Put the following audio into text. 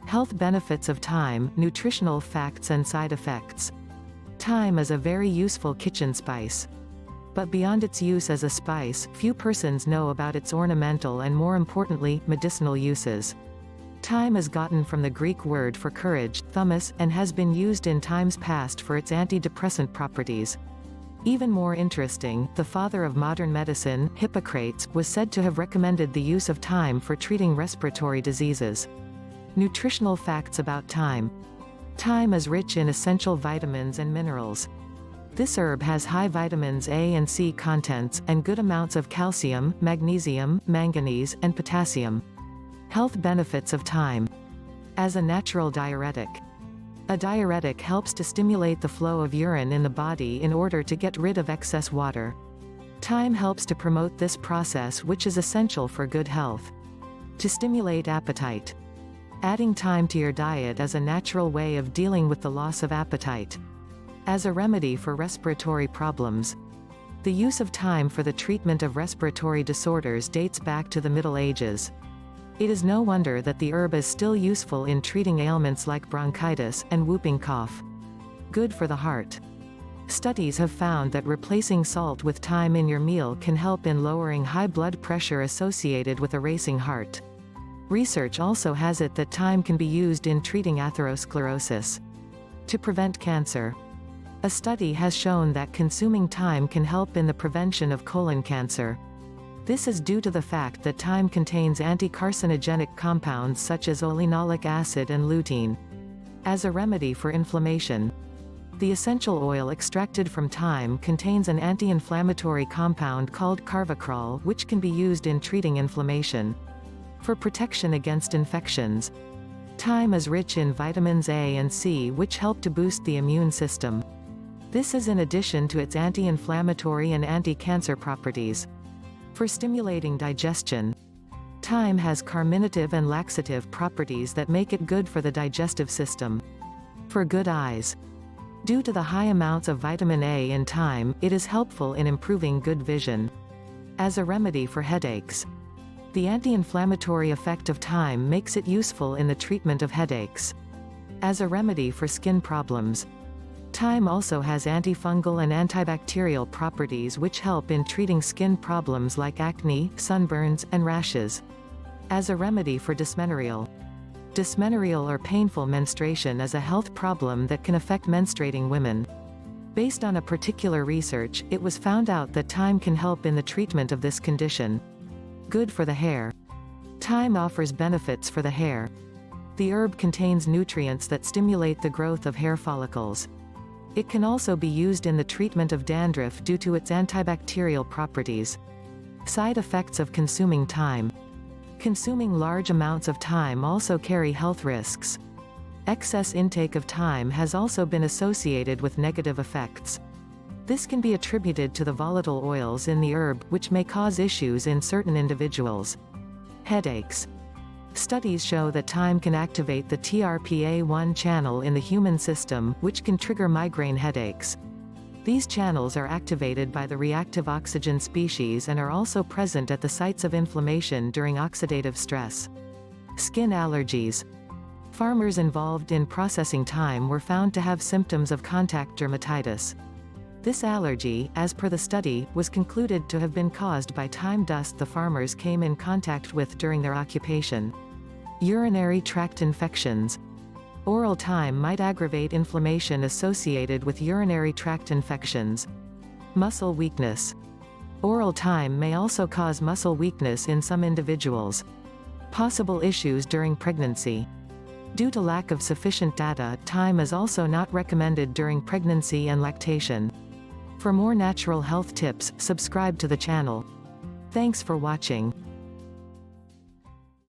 Health benefits of thyme, nutritional facts and side effects. Thyme is a very useful kitchen spice. But beyond its use as a spice, few persons know about its ornamental and, more importantly, medicinal uses. Thyme is gotten from the Greek word for courage, thymos, and has been used in times past for its antidepressant properties. Even more interesting, the father of modern medicine, Hippocrates, was said to have recommended the use of thyme for treating respiratory diseases. Nutritional facts about thyme. Thyme is rich in essential vitamins and minerals. This herb has high vitamins A and C contents, and good amounts of calcium, magnesium, manganese, and potassium. Health benefits of thyme. As a natural diuretic. A diuretic helps to stimulate the flow of urine in the body in order to get rid of excess water. Thyme helps to promote this process, which is essential for good health. To stimulate appetite. Adding thyme to your diet is a natural way of dealing with the loss of appetite. As a remedy for respiratory problems. The use of thyme for the treatment of respiratory disorders dates back to the Middle Ages. It is no wonder that the herb is still useful in treating ailments like bronchitis and whooping cough. Good for the heart. Studies have found that replacing salt with thyme in your meal can help in lowering high blood pressure associated with a racing heart. Research also has it that thyme can be used in treating atherosclerosis. To prevent cancer. A study has shown that consuming thyme can help in the prevention of colon cancer. This is due to the fact that thyme contains anti-carcinogenic compounds such as olenolic acid and lutein. As a remedy for inflammation. The essential oil extracted from thyme contains an anti-inflammatory compound called carvacrol, which can be used in treating inflammation. For protection against infections. Thyme is rich in vitamins A and C, which help to boost the immune system. This is in addition to its anti-inflammatory and anti-cancer properties. For stimulating digestion. Thyme has carminative and laxative properties that make it good for the digestive system. For good eyes. Due to the high amounts of vitamin A in thyme, it is helpful in improving good vision. As a remedy for headaches. The anti-inflammatory effect of thyme makes it useful in the treatment of headaches. As a remedy for skin problems. Thyme also has antifungal and antibacterial properties which help in treating skin problems like acne, sunburns, and rashes. As a remedy for dysmenorrhea. Dysmenorrhea or painful menstruation is a health problem that can affect menstruating women. Based on a particular research, it was found out that thyme can help in the treatment of this condition. Good for the hair. Thyme offers benefits for the hair. The herb contains nutrients that stimulate the growth of hair follicles. It can also be used in the treatment of dandruff due to its antibacterial properties. Side effects of consuming thyme. Consuming large amounts of thyme also carry health risks. Excess intake of thyme has also been associated with negative effects. This can be attributed to the volatile oils in the herb, which may cause issues in certain individuals. Headaches. Studies show that thyme can activate the TRPA1 channel in the human system, which can trigger migraine headaches. These channels are activated by the reactive oxygen species and are also present at the sites of inflammation during oxidative stress. Skin allergies. Farmers involved in processing thyme were found to have symptoms of contact dermatitis. This allergy, as per the study, was concluded to have been caused by thyme dust the farmers came in contact with during their occupation. Urinary tract infections. Oral thyme might aggravate inflammation associated with urinary tract infections. Muscle weakness. Oral thyme may also cause muscle weakness in some individuals. Possible issues during pregnancy. Due to lack of sufficient data, thyme is also not recommended during pregnancy and lactation. For more natural health tips, subscribe to the channel. Thanks for watching.